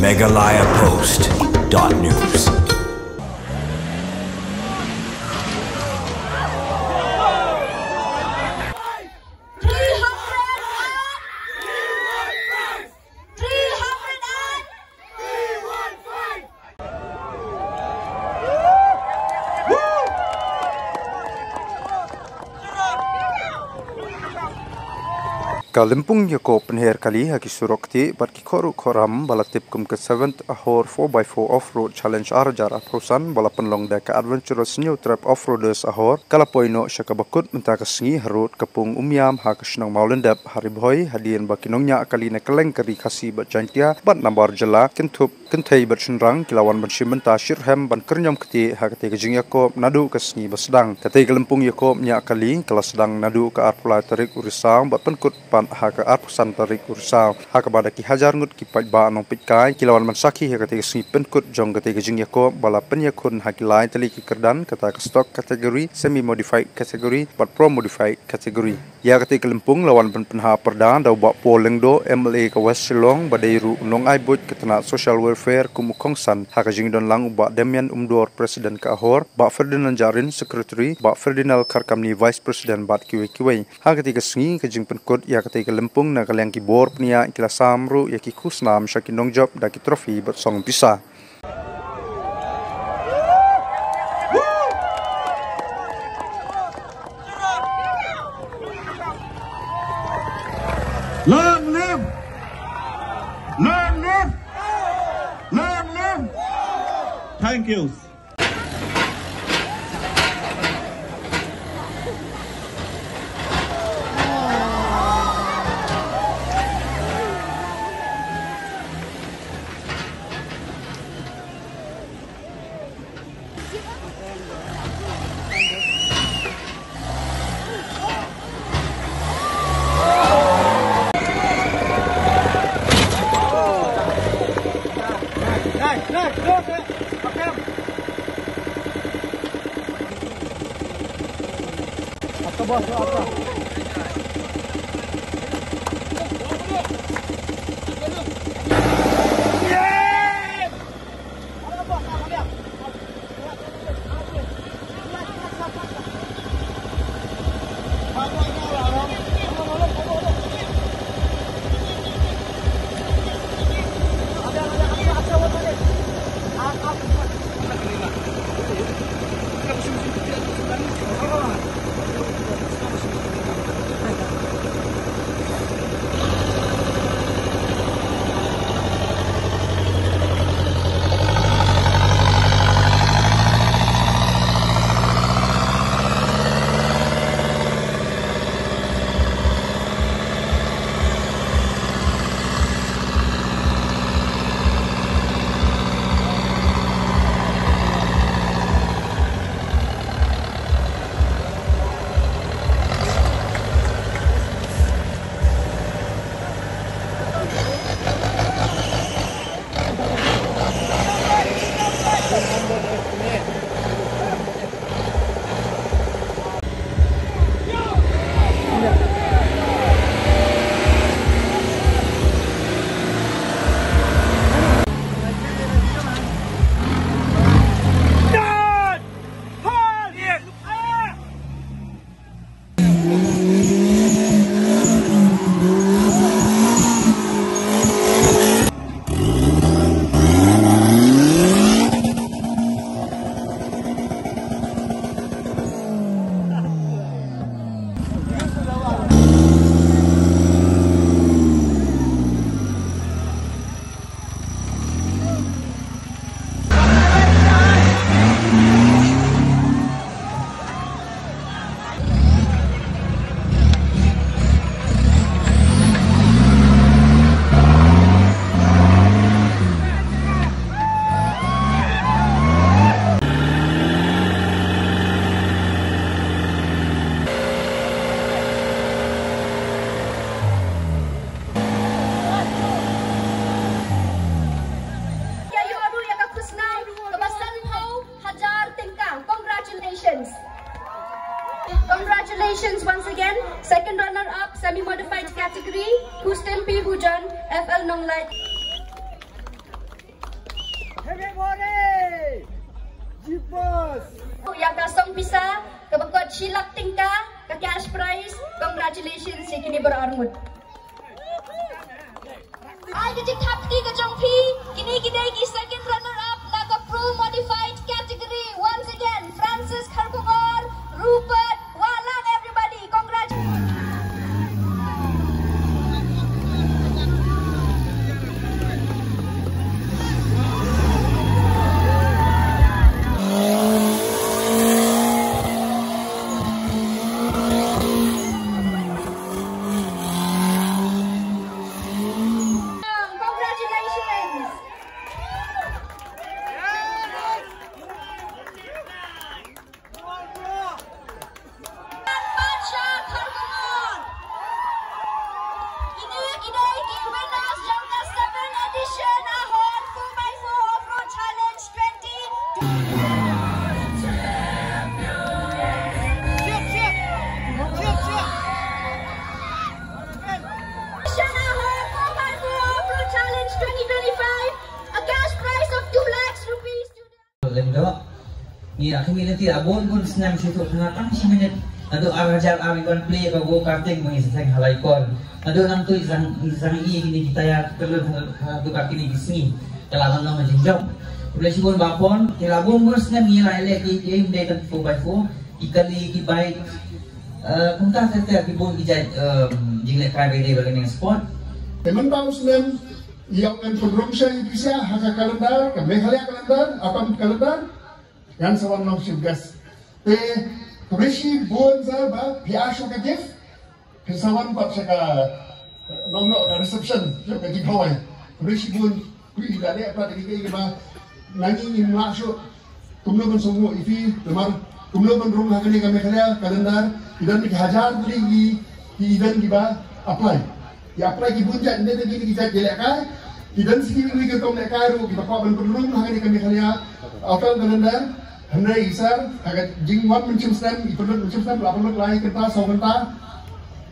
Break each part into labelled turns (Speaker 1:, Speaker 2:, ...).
Speaker 1: megalayapost.news.
Speaker 2: Kalimpung Yako penher kali haki surokti barki koru koram balatip kum ke 7th ahor 4x4 off-road challenge arjar aprusan balapan long deka adventurous new trap off-roaders ahor kalapoino syakabakut mentaka sengi harut kepung umyam hak senang maulendap hariboy hadian bakinongnya kali na keleng kari kasi bat jantia bat nambar jela kentup kentai bat senrang kilawan ban shimenta shirham ban kernyam keti hak keti kejing Yakob nadu ke sengi basdang keti Kalimpung Yakob nya kali kelas sedang nadu ke arpulai tarik urisang bat penkut haka arpusan tarik ursau haka bada ki hajar ngut ki pai ba nong pitkai kilawan mansaki haka te si penkut jong kate jing Yakob bala penyakun haki lai tali ki kerdan kata stock kategori semi modified kategori but pro modified kategori ya kate Kalimpung lawan penha perdan dau ba poleng do MLA ke West Silong badairu nong ai bot ketena social welfare kumukongsan haka jing don lang ba Damian Umdor president ka ahor ba Ferdinand Jarin secretary ba Ferdinand Karkamni vice president bat kiwe haka te sengi ke jing penkut ya kate Kalimpung na kaliang kibor pnia kila samru ya ki kusnam syaki nongjob da ki trofi bersong bisa.
Speaker 3: Long live! Long live! Long live! Thank you.
Speaker 4: Congratulations once again. Second runner-up, semi-modified category, Kustem P. Hujan, FL Nonglai. Yang kasong pisa, kebekot silak tingkah, ke cash prize, congratulations, si kini berarmut. Ay, kejik hapti ke Jongpi, kini ki second runner up, naga pro modified category. Once again, Francis Kharkumar, Rupert, Walang, everybody, congratulations.
Speaker 5: Ya, kami nanti abon pun senang situ kenapa sih minit. Ado arajar arikon play ke go karting mengisi sang halaikon. Ado nang tu isang iya kini kita ya perlu tu kaki ni bisni. Kelawan nama jinjau. Boleh sibun bapon. Kelabon pun senang ngira elek game day kan 4x4. Ikali kibai. Kunta setiap kibun kijat jinglek kai day bagian sport.
Speaker 6: Teman bang senang yang program saya bisa haka kalendar, Meghalaya kalendar, apa kalendar. Yang sawan nong sibgas, Kureshi buon sa ba piasyo ka gift, sawan pa siya ka nong reception siya ka jigaway. Kureshi buon kui dali apa tadi kayak ba nanging masyo tumloban sungo ifi lemar tumloban rumah kali kami kaya kalendar idan hajar beli event kita apply. Ya apply ki bunja inde tadi kita jelaka idan sigi wi ka tom lekaru kita pa ban rumah kali kaya apel kalendar. Hendai isar agak jingwan mencium stem, ipulun mencium stem, lapulun lai kenta, so kenta,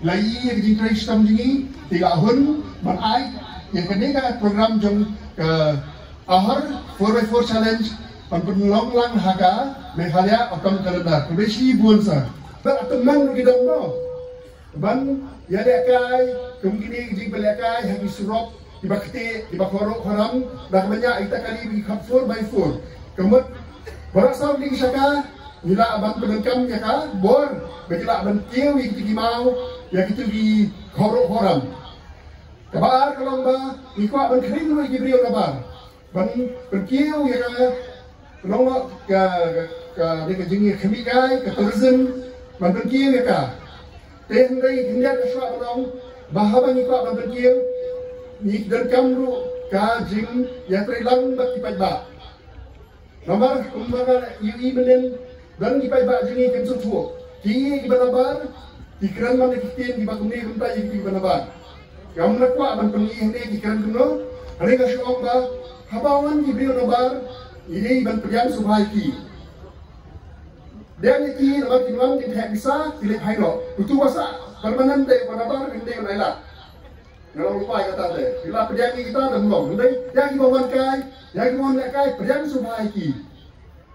Speaker 6: lai yang jing krai stem jingi, 3 tahun, man ai, yang kedua program jong ke ahar 4x4 challenge, penlong lang haga, Meghalaya akan kalendar, kubesi buonsa, teman kita no, ban ya dekai, kemungkinan jing belekai, hagi surop, tiba kete, tiba korok haram, dah banyak kita kali di 4x4, kemudian berasal di Isaka, bila abang penengkam ya ka, bor, bila abang kieu yang tinggi mau, yang itu di korok horam. Kabar kalau ba, iko abang kering lu yang beriau kabar, ban berkieu ya ka, kalau ka dekat jengi kemikai, ke tourism, ban berkieu ya ka, tendai tindak kesua abang, bahaban iko abang berkieu, ni dan kamru ka jing yang terilang bak ba. Nomor kumbaga yui belen dan di pai ba jengi kan sutu ki banabar di keran mana kitin di bakumni kumta yui banabar kam nakwa ban pengi hende di keran kuno ane ka syong ba habawan di brio nabar ini ban perjang subhai ki dan ki nabar kinwang di hak bisa pilih hairo itu wasa permanente banabar hende laila kalau lupa kata deh bila perjang kita dah belum hende yang ibawan kai yang ibawan kai perjang subhai ki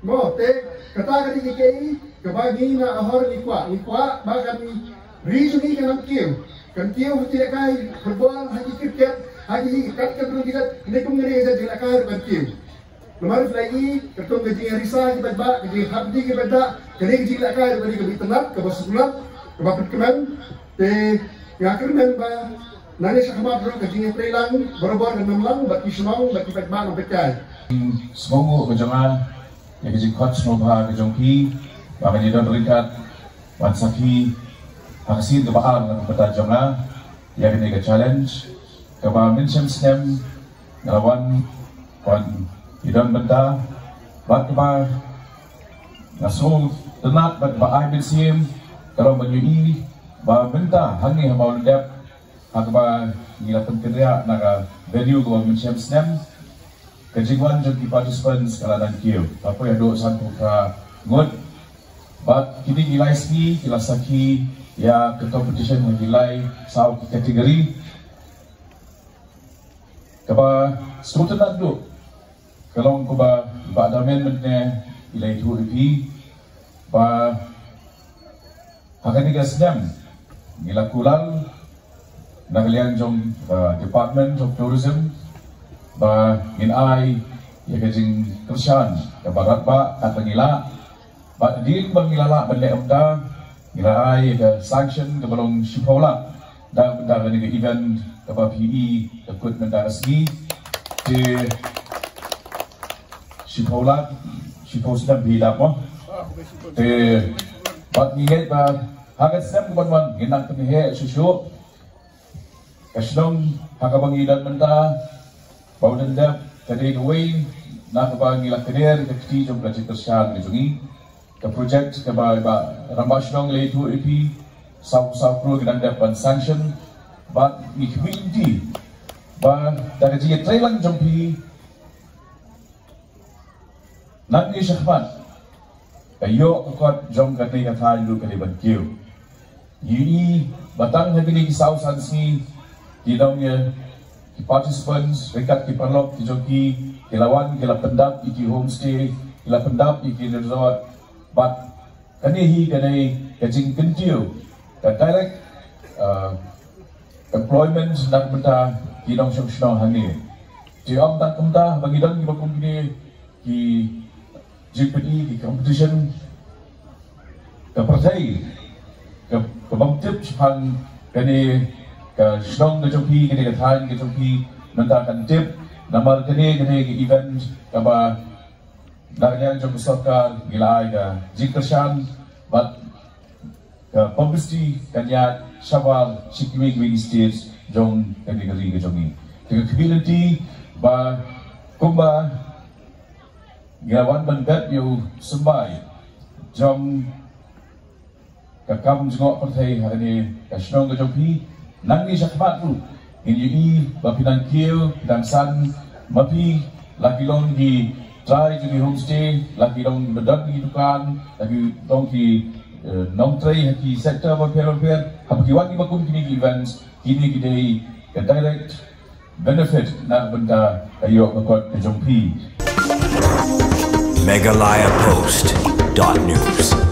Speaker 6: mo te kata kali KKI kebagi na ahor nikwa bahkan reasoning kan kieu tidak kai football haji cricket haji kat dulu kita ini kumngeri saja tidak kai kan kieu lemar lagi ketong gaji risa kita ba gaji habdi kita da kali gaji tidak kai dari gaji tenat ke basulah ke bapak keman te ngakermen ba nani sakama bro gaji prelang berobor dengan lang baki semau baki ba no bekai
Speaker 7: semoga kejangan yang jadi coach Nova Kejongki, bahkan dia terikat Wansaki, aksi tebaan dengan peta jomla, yang ini challenge, kebal mention stem, ngelawan, wan idon benda, bat kebal, ngasuh tenat bat baai bersim, kalau menyui, bah benda hangi mau lendap, akbal gila penteriak naga value kebal mention stem. Kejiwan jadi participants kaladan kieu. Apa yang dok satu ka good. But kini gilai ski, kilasaki ya ke competition gilai sau kategori. Kapa sebutan dok. Kalau ko ba damen mentne ilay tu ipi ba hakan tiga senam gila kulal nakalian jong Department of Tourism ba inai ya kajing kersan ya barat ba at pangila ba di bangilala bende amda gila ai ya sanction ke balong shipola da ni event ke ba PE equipment da asgi di Shipola, sedang bila apa? Bak ingat bah, hagat sedang kebanyakan genang kenihe susu. Kasdong hakabang ilan menta, bau dendap, tadi duway, nak kabang ilang kenir, kekti jom belajar tersiar ngejungi. Ke project ke bah rambasdong leitu EP, sau pro genang dapat sanction, bak ikhwinti, bah dari jika trailang jompi. Nanti syahmat, ayo kot jom kati kata dulu kaliban kiu. Yui batang lagi ni kisau sansi, tidaknya participants rekat kiparlok kijoki kilawan kila pendap iki homestay kila pendap iki resort, but kanihi kanai kajing kentiu, dan direct employment nak benda kidong syong hani. Jom tak kemdah bagi dong kibakum kini ki jeopardy di competition ke partai ke bangtip sepang kini ke sedang ke joki kini ke than ke joki nantakan tip nomor kini ke event kaba darjah jom sokar gilai ke jiktersan bat ke publicity kanya syawal sikwi stage jom kini ke joki ke community ba kumba Girawan bendat yu sembai jom kakam jengok pertai hari ni kasnong ke jopi nangi syakmat tu ini bapinan kieu dan san mapi lagi long di try di homestay lagi long bedak di dukan lagi long di nong tray haki sektor bapian hapaki wagi bakum kini events kini kidai ke direct benefit nak benda ayok bekot ke jopi
Speaker 1: Megalayapost.news